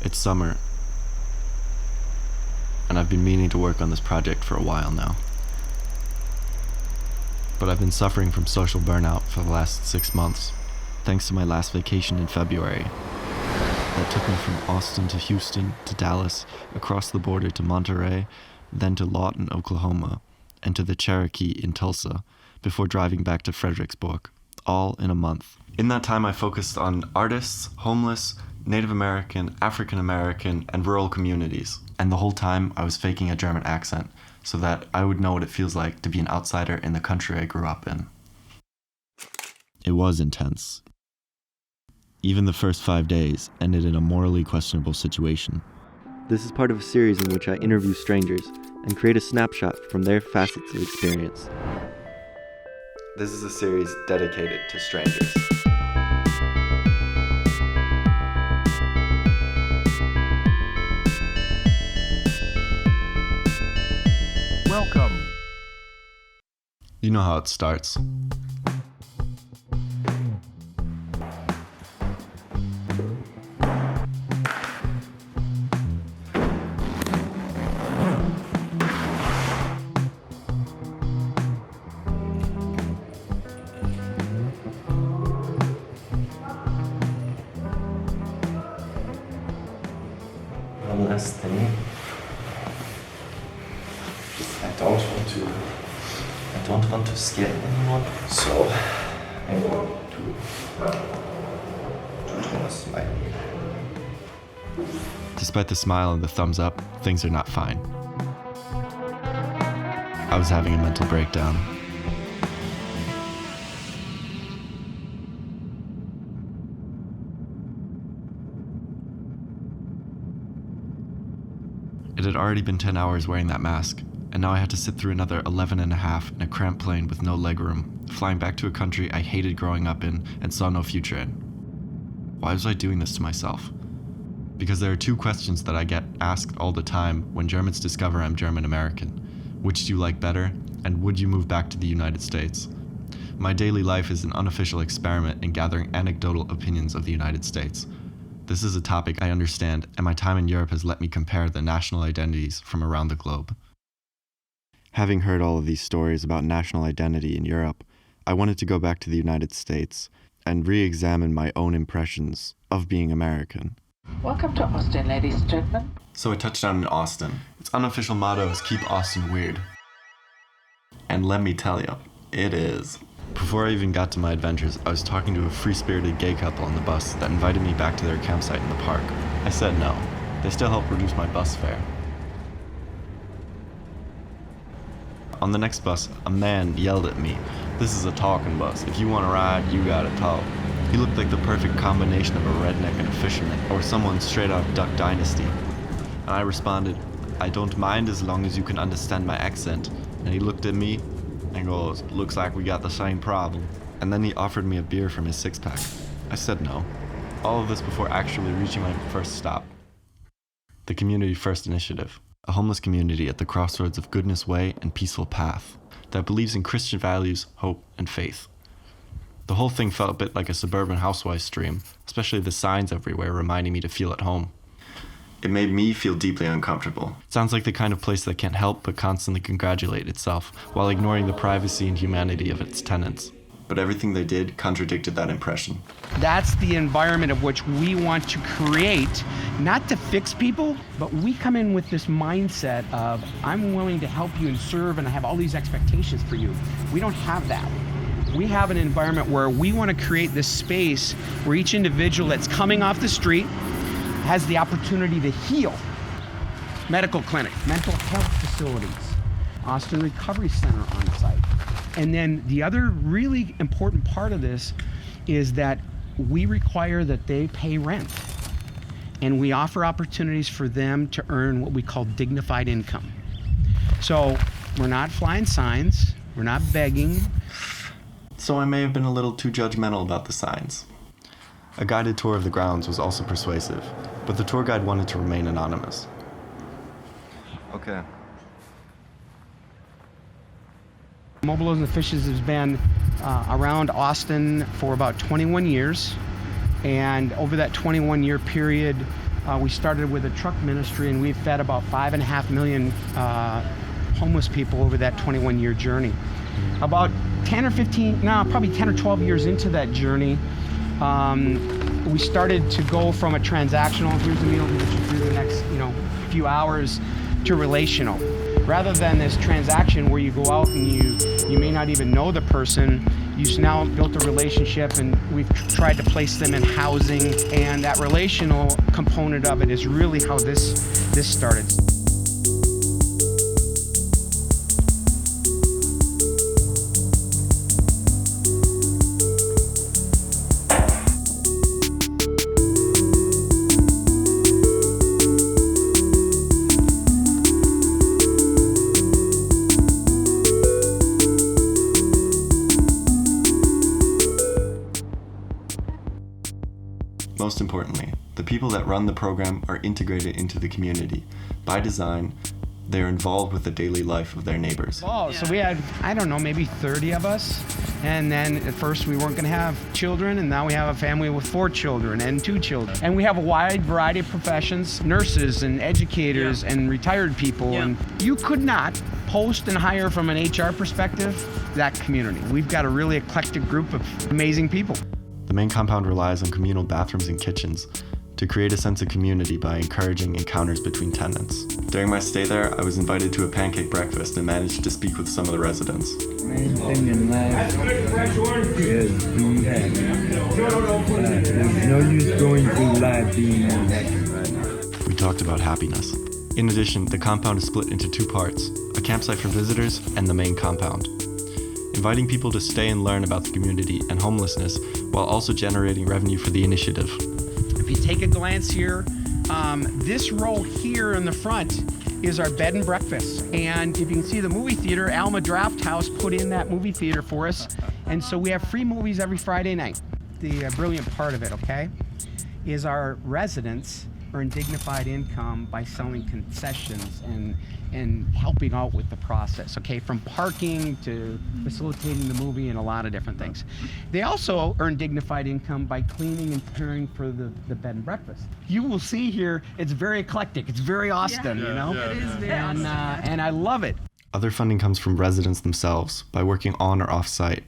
It's summer, and I've been meaning to work on this project for a while now. But I've been suffering from social burnout for the last 6 months, thanks to my last vacation in February. That took me from Austin to Houston to Dallas, across the border to Monterey, then to Lawton, Oklahoma, and to the Cherokee in Tulsa, before driving back to Fredericksburg, all in a month. In that time, I focused on artists, homeless, Native American, African American, and rural communities. And the whole time, I was faking a German accent so that I would know what it feels like to be an outsider in the country I grew up in. It was intense. Even the first 5 days ended in a morally questionable situation. This is part of a series in which I interview strangers and create a snapshot from their facets of experience. This is a series dedicated to strangers. Welcome. You know how it starts. One last thing. I don't want to scare anyone, so I want to draw a smile. Despite the smile and the thumbs up, things are not fine. I was having a mental breakdown. It had already been 10 hours wearing that mask, and now I had to sit through another 11 and a half in a cramped plane with no legroom, flying back to a country I hated growing up in and saw no future in. Why was I doing this to myself? Because there are two questions that I get asked all the time when Germans discover I'm German American. Which do you like better, and would you move back to the United States? My daily life is an unofficial experiment in gathering anecdotal opinions of the United States. This is a topic I understand, and my time in Europe has let me compare the national identities from around the globe. Having heard all of these stories about national identity in Europe, I wanted to go back to the United States and re-examine my own impressions of being American. Welcome to Austin, ladies and gentlemen. So I touched down in Austin. Its unofficial motto is "Keep Austin Weird." And let me tell you, it is. Before I even got to my adventures, I was talking to a free-spirited gay couple on the bus that invited me back to their campsite in the park. I said no. They still helped reduce my bus fare. On the next bus, a man yelled at me, "This is a talking bus. If you want to ride, you gotta talk." He looked like the perfect combination of a redneck and a fisherman, or someone straight out of Duck Dynasty. And I responded, "I don't mind as long as you can understand my accent." And he looked at me and goes, "Looks like we got the same problem." And then he offered me a beer from his six-pack. I said no. All of this before actually reaching my first stop. The Community First Initiative. A homeless community at the crossroads of Goodness Way and Peaceful Path that believes in Christian values, hope, and faith. The whole thing felt a bit like a suburban housewife's dream, especially the signs everywhere reminding me to feel at home. It made me feel deeply uncomfortable. It sounds like the kind of place that can't help but constantly congratulate itself while ignoring the privacy and humanity of its tenants. But everything they did contradicted that impression. That's the environment of which we want to create, not to fix people, but we come in with this mindset of, I'm willing to help you and serve, and I have all these expectations for you. We don't have that. We have an environment where we want to create this space where each individual that's coming off the street has the opportunity to heal. Medical clinic, mental health facilities, Austin Recovery Center on site. And then the other really important part of this is that we require that they pay rent. And we offer opportunities for them to earn what we call dignified income. So we're not flying signs, we're not begging. So I may have been a little too judgmental about the signs. A guided tour of the grounds was also persuasive, but the tour guide wanted to remain anonymous. Okay. Mobilos and Fishes has been around Austin for about 21 years. And over that 21-year period, We started with a truck ministry, and we've fed about 5.5 million homeless people over that 21-year journey. About 10 or 15, no, probably 10 or 12 years into that journey, we started to go from a transactional, here's the meal, we'll get you through the next, few hours, to relational. Rather than this transaction where you go out and you may not even know the person, you've now built a relationship, and we've tried to place them in housing, and that relational component of it is really how this started. Most importantly, the people that run the program are integrated into the community. By design, they're involved with the daily life of their neighbors. Oh, so we had, maybe 30 of us. And then at first we weren't gonna have children, and now we have a family with 4 children and 2 children. And we have a wide variety of professions, nurses and educators and retired people. And you could not post and hire from an HR perspective that community. We've got a really eclectic group of amazing people. The main compound relies on communal bathrooms and kitchens to create a sense of community by encouraging encounters between tenants. During my stay there, I was invited to a pancake breakfast and managed to speak with some of the residents. Main thing in life is being happy. There's no use going through life being unhappy right now. We talked about happiness. In addition, the compound is split into 2 parts, a campsite for visitors and the main compound. Inviting people to stay and learn about the community and homelessness while also generating revenue for the initiative. If you take a glance here, this row here in the front is our bed and breakfast. And if you can see the movie theater, Alma Draft House put in that movie theater for us. And so we have free movies every Friday night. The brilliant part of it, okay, is our residents earn dignified income by selling concessions and helping out with the process, okay, from parking to facilitating the movie and a lot of different things. They also earn dignified income by cleaning and caring for the bed and breakfast. You will see here, it's very eclectic, it's very Austin, you know? It is very and, Austin. and I love it. Other funding comes from residents themselves by working on or off-site.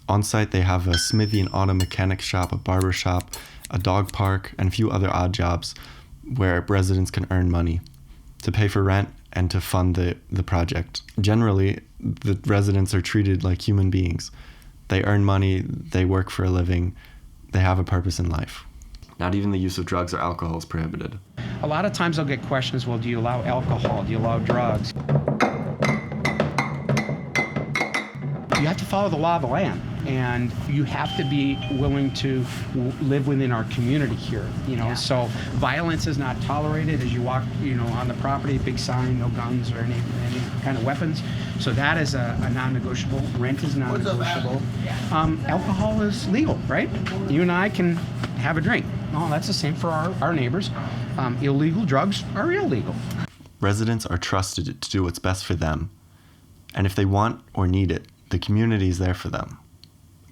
On-site, they have a smithy and auto mechanic shop, a barber shop, a dog park, and a few other odd jobs where residents can earn money to pay for rent and to fund the project. Generally, the residents are treated like human beings. They earn money, they work for a living, they have a purpose in life. Not even the use of drugs or alcohol is prohibited. A lot of times I'll get questions, well, do you allow alcohol? Do you allow drugs? You have to follow the law of the land, and you have to be willing to live within our community here, So violence is not tolerated as you walk, on the property, big sign, no guns or any kind of weapons. So that is a non-negotiable. Rent is non-negotiable. Alcohol is legal, right? You and I can have a drink. Oh, that's the same for our neighbors. Illegal drugs are illegal. Residents are trusted to do what's best for them. And if they want or need it, the community is there for them.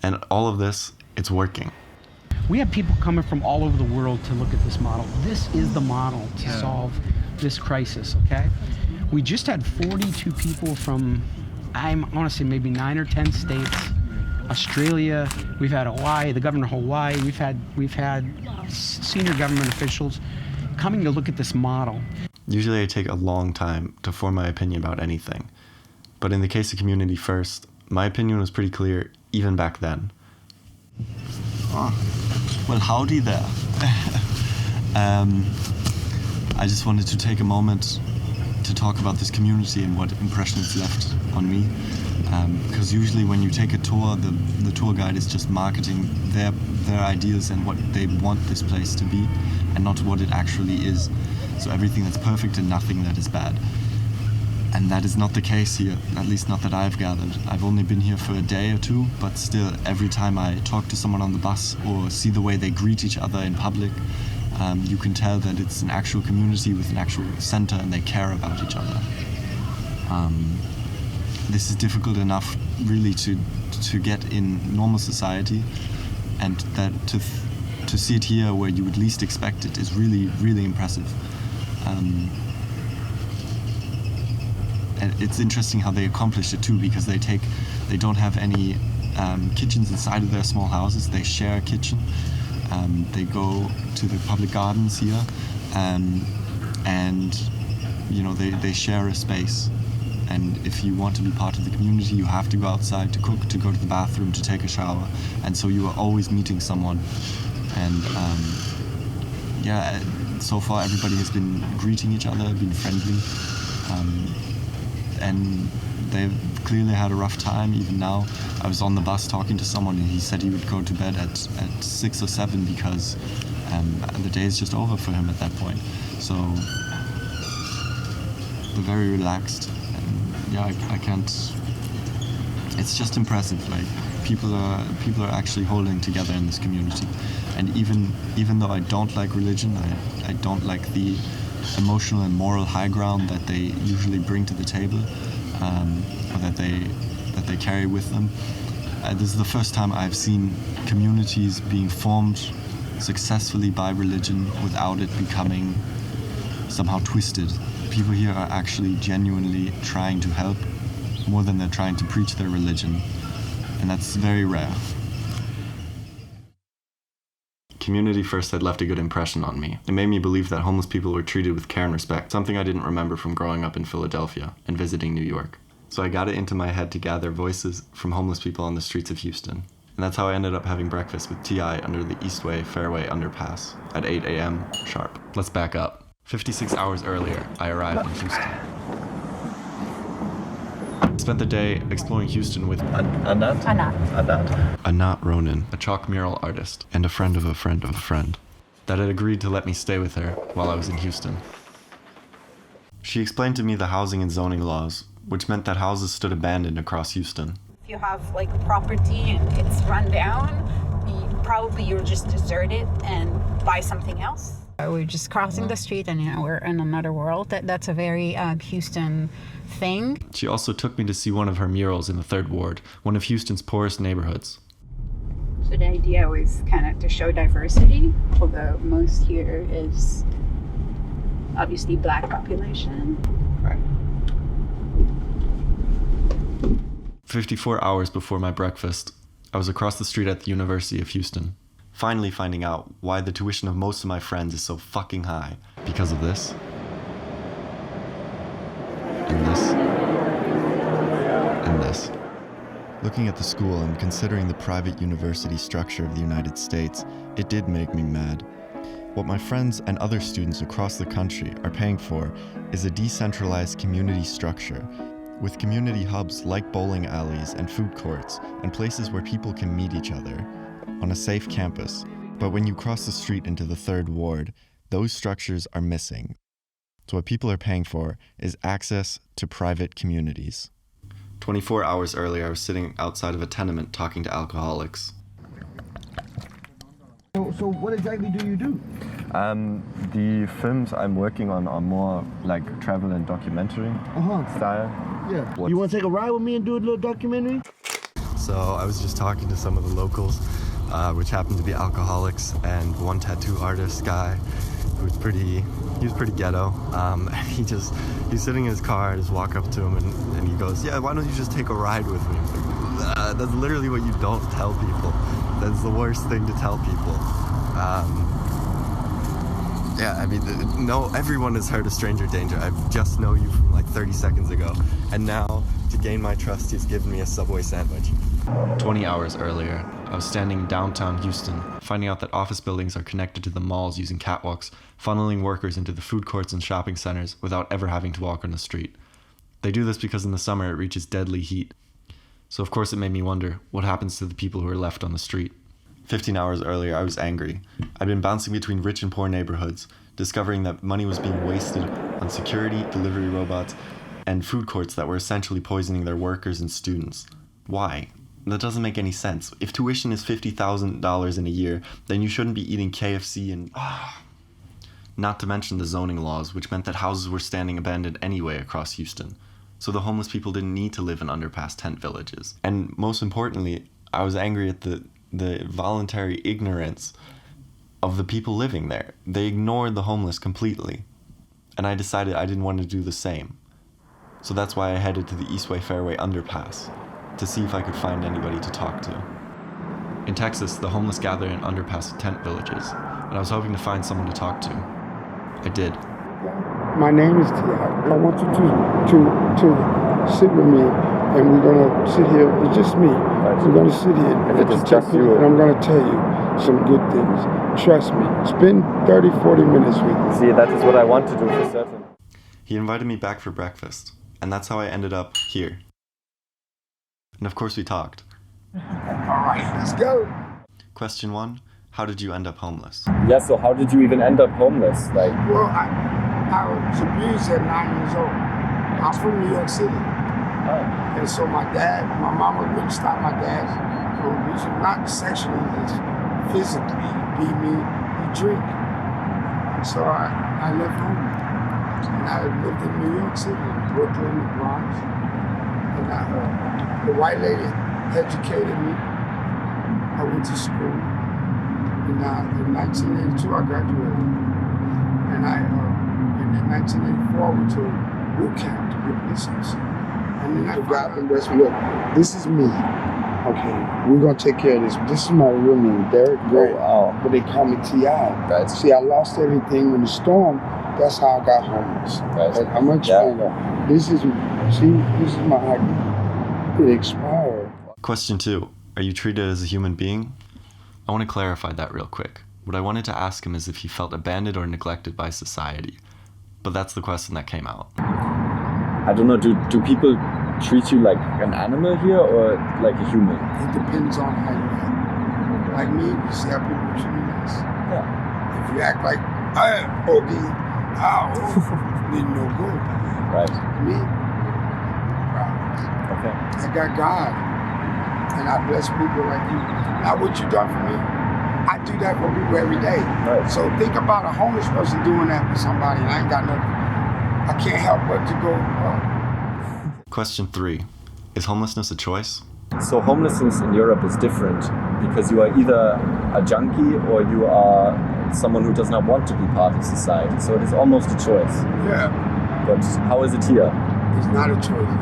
And all of this, it's working. We have people coming from all over the world to look at this model. This is the model to solve this crisis, okay? We just had 42 people from, I want to say maybe 9 or 10 states. Australia, we've had Hawaii, the governor of Hawaii, we've had senior government officials coming to look at this model. Usually I take a long time to form my opinion about anything. But in the case of Community First, my opinion was pretty clear even back then. Well, howdy there. I just wanted to take a moment to talk about this community and what impression it's left on me. Because usually when you take a tour, the tour guide is just marketing their ideas and what they want this place to be, and not what it actually is. So everything that's perfect and nothing that is bad. And that is not the case here, at least not that I've gathered. I've only been here for a day or 2, but still, every time I talk to someone on the bus or see the way they greet each other in public, you can tell that it's an actual community with an actual center and they care about each other. This is difficult enough, really, to get in normal society, and that to to see it here where you would least expect it is really, really impressive. And it's interesting how they accomplished it too, because they don't have any kitchens inside of their small houses. They share a kitchen. They go to the public gardens here, and they share a space. And if you want to be part of the community, you have to go outside to cook, to go to the bathroom, to take a shower. And so you are always meeting someone. And so far everybody has been greeting each other, been friendly. And they've clearly had a rough time. Even now, I was on the bus talking to someone, and he said he would go to bed at 6 or 7 because the day is just over for him at that point. So they're very relaxed. I can't. It's just impressive. Like people are actually holding together in this community, and even though I don't like religion, I don't like the emotional and moral high ground that they usually bring to the table, or that they carry with them. This is the first time I've seen communities being formed successfully by religion without it becoming somehow twisted. People here are actually genuinely trying to help more than they're trying to preach their religion, and that's very rare. Community First had left a good impression on me. It made me believe that homeless people were treated with care and respect, something I didn't remember from growing up in Philadelphia and visiting New York. So I got it into my head to gather voices from homeless people on the streets of Houston. And that's how I ended up having breakfast with T.I. under the Eastway Fairway underpass at 8 a.m. sharp. Let's back up. 56 hours earlier, I arrived in Houston. I spent the day exploring Houston with Anat Ronan, a chalk mural artist, and a friend of a friend of a friend, that had agreed to let me stay with her while I was in Houston. She explained to me the housing and zoning laws, which meant that houses stood abandoned across Houston. If you have property and it's run down, you'll just desert it and buy something else. We're just crossing the street and we're in another world. That's a very Houston thing. She also took me to see one of her murals in the 3rd Ward, one of Houston's poorest neighborhoods. So the idea was kind of to show diversity, although most here is obviously Black population. Right. 54 hours before my breakfast, I was across the street at the University of Houston, finally finding out why the tuition of most of my friends is so fucking high. Because of this. And this. And this. Looking at the school and considering the private university structure of the United States, it did make me mad. What my friends and other students across the country are paying for is a decentralized community structure, with community hubs like bowling alleys and food courts and places where people can meet each other on a safe campus. But when you cross the street into the 3rd Ward, those structures are missing. So what people are paying for is access to private communities. 24 hours earlier, I was sitting outside of a tenement talking to alcoholics. So what exactly do you do? The films I'm working on are more like travel and documentary style. Yeah. You want to take a ride with me and do a little documentary? So I was just talking to some of the locals, which happened to be alcoholics, and one tattoo artist guy who was pretty ghetto. He's sitting in his car, I just walk up to him and he goes, yeah, why don't you just take a ride with me? That's literally what you don't tell people. That's the worst thing to tell people. Everyone has heard of stranger danger. I just know you from 30 seconds ago. And now, to gain my trust, he's given me a Subway sandwich. 20 hours earlier, I was standing downtown Houston, finding out that office buildings are connected to the malls using catwalks, funneling workers into the food courts and shopping centers without ever having to walk on the street. They do this because in the summer it reaches deadly heat. So of course it made me wonder, what happens to the people who are left on the street? 15 hours earlier, I was angry. I'd been bouncing between rich and poor neighborhoods, discovering that money was being wasted on security, delivery robots, and food courts that were essentially poisoning their workers and students. Why? That doesn't make any sense. If tuition is $50,000 in a year, then you shouldn't be eating KFC and... Not to mention the zoning laws, which meant that houses were standing abandoned anyway across Houston. So the homeless people didn't need to live in underpass tent villages. And most importantly, I was angry at the voluntary ignorance of the people living there. They ignored the homeless completely. And I decided I didn't want to do the same. So that's why I headed to the Eastway Fairway underpass to see if I could find anybody to talk to. In Texas, the homeless gather in underpass tent villages, and I was hoping to find someone to talk to. I did. My name is T.I. I want you to sit with me, and we're gonna sit here. It's just me. We're gonna sit here, If it's just you, and I'm gonna tell you some good things. Trust me. Spend 30, 40 minutes with me. see, that is what I want to do for certain. He invited me back for breakfast, and that's how I ended up here. And of course we talked. All right, let's go. Question 1, how did you end up homeless? Yeah, so how did you even end up homeless? Like, Well, I was abused at 9 years old. I'm from New York City. And so my mama wouldn't stop my dad from abusing, not sexually, just physically. He beat me, he drink. And so I left home. And I lived in New York City, Brooklyn, the Bronx. And the white lady educated me. I went to school. And in 1982, I graduated. And in 1984, I went to a boot camp to be a police officer. And then I got the rest. Look, this is me. Okay, we're gonna take care of this. This is my real name, Derek Gray. wow. But they call me T.I. Right. See, I lost everything in the storm. That's how I got homeless. Right. And I'm gonna explain that. This is my ID. It expired. Question 2, are you treated as a human being? I want to clarify that real quick. What I wanted to ask him is if he felt abandoned or neglected by society. But that's the question that came out. I don't know, do people treat you like an animal here or like a human? It depends on how you act. Like me, you see how people treat me nice. Yeah. If you act like, then no good. Right. Me, Okay. I got God, and I bless people like you. Now, what you done for me, I do that for people every day. Right. So think about a homeless person doing that for somebody, and I ain't got nothing. I can't help but to go. Question 3, is homelessness a choice? So homelessness in Europe is different because you are either a junkie or you are someone who does not want to be part of society. So it is almost a choice. Yeah, But how is it here? it's not a choice.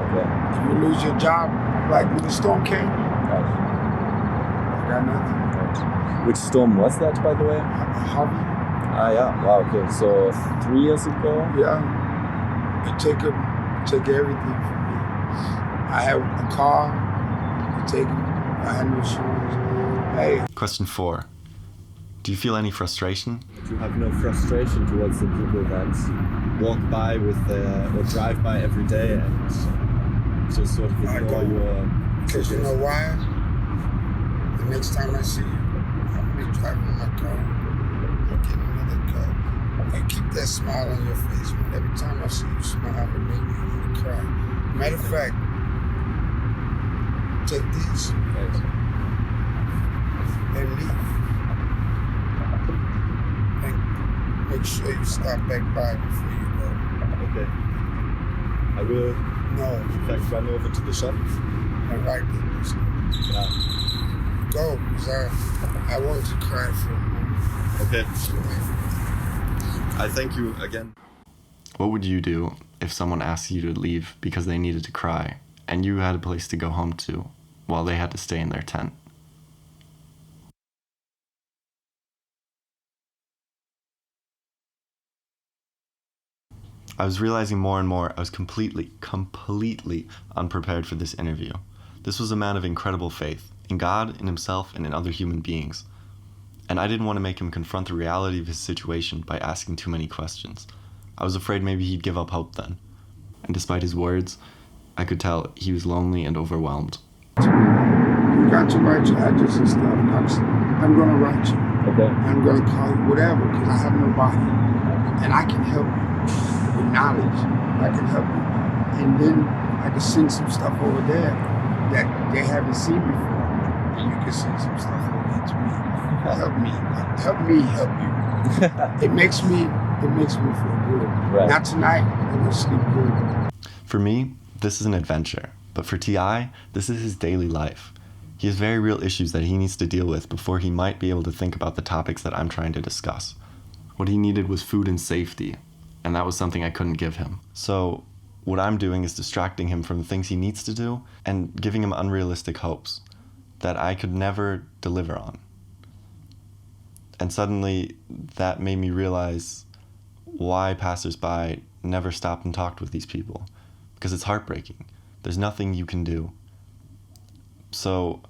Okay. If you lose your job, like when the storm came, Right. I got nothing. Right. Which storm was that, by the way? Harvey, Ah, yeah. Wow. Okay. So 3 years ago. yeah, it took everything from me. I had a car, I had no insurance. Hey, Question 4, do you feel any frustration? You have no frustration towards the people that walk by with or drive by every day and just sort of ignore your. because you know why? The next time I see you, I'm gonna be driving my car. I'll get another car. And keep that smile on your face, man. Every time I see you smile, it makes me want to cry. Matter of fact, take these and leave. And make sure you stop back by before you go. Okay. I will, No, in fact, run over to the shop. I like this. Yeah. Go, because I want to cry for a moment. Okay. I thank you again. What would you do if someone asked you to leave because they needed to cry and you had a place to go home to while they had to stay in their tent? I was realizing more and more I was completely unprepared for this interview. This was a man of incredible faith in God, in himself, and in other human beings. And I didn't want to make him confront the reality of his situation by asking too many questions. I was afraid maybe he'd give up hope then. And despite his words, I could tell he was lonely and overwhelmed. You got to write your address and stuff. I'm going to write you. Okay. I'm going to call you, whatever, because I have nobody. And I can help you with knowledge. I can help you. And then I can send some stuff over there that they haven't seen before. And you can send some stuff over there to me. Help me help you. It makes me feel good. Right. Not tonight, I'm going to sleep good. For me, this is an adventure. But for T.I., this is his daily life. He has very real issues that he needs to deal with before he might be able to think about the topics that I'm trying to discuss. What he needed was food and safety, and that was something I couldn't give him. So what I'm doing is distracting him from the things he needs to do and giving him unrealistic hopes that I could never deliver on. And suddenly that made me realize why passersby never stopped and talked with these people, because it's heartbreaking. There's nothing you can do. So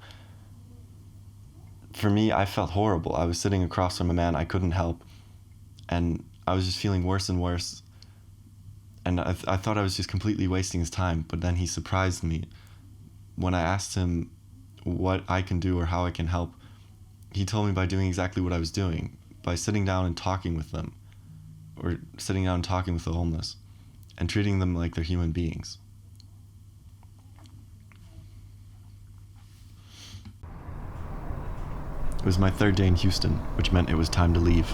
for me, I felt horrible. I was sitting across from a man I couldn't help, and I was just feeling worse and worse. And I thought I was just completely wasting his time, but then he surprised me. When I asked him what I can do or how I can help, he told me by doing exactly what I was doing, by sitting down and talking with them, or sitting down and talking with the homeless, and treating them like they're human beings. It was my third day in Houston, which meant it was time to leave.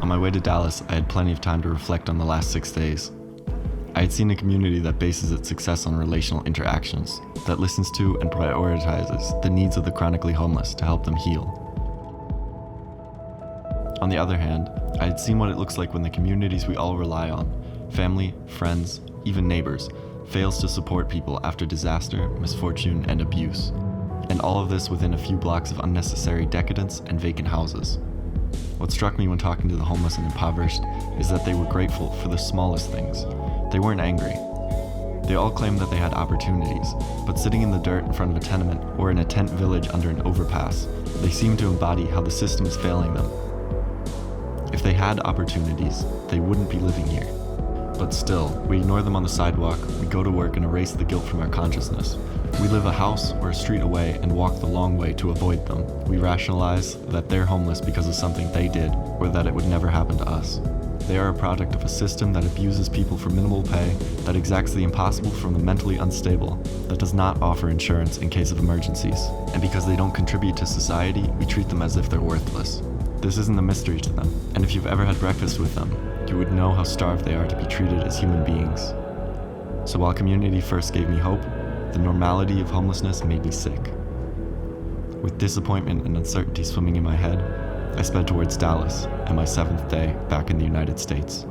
On my way to Dallas, I had plenty of time to reflect on the last 6 days. I had seen a community that bases its success on relational interactions, that listens to and prioritizes the needs of the chronically homeless to help them heal. On the other hand, I had seen what it looks like when the communities we all rely on, family, friends, even neighbors, fails to support people after disaster, misfortune, and abuse. And all of this within a few blocks of unnecessary decadence and vacant houses. What struck me when talking to the homeless and impoverished is that they were grateful for the smallest things. They weren't angry. They all claimed that they had opportunities, but sitting in the dirt in front of a tenement or in a tent village under an overpass, they seemed to embody how the system is failing them. If they had opportunities, they wouldn't be living here. But still, we ignore them on the sidewalk, we go to work and erase the guilt from our consciousness. We live a house or a street away and walk the long way to avoid them. We rationalize that they're homeless because of something they did, or that it would never happen to us. They are a product of a system that abuses people for minimal pay, that exacts the impossible from the mentally unstable, that does not offer insurance in case of emergencies. And because they don't contribute to society, we treat them as if they're worthless. This isn't a mystery to them, and if you've ever had breakfast with them, you would know how starved they are to be treated as human beings. So while community first gave me hope, the normality of homelessness made me sick. With disappointment and uncertainty swimming in my head, I sped towards Dallas and my 7th day back in the United States.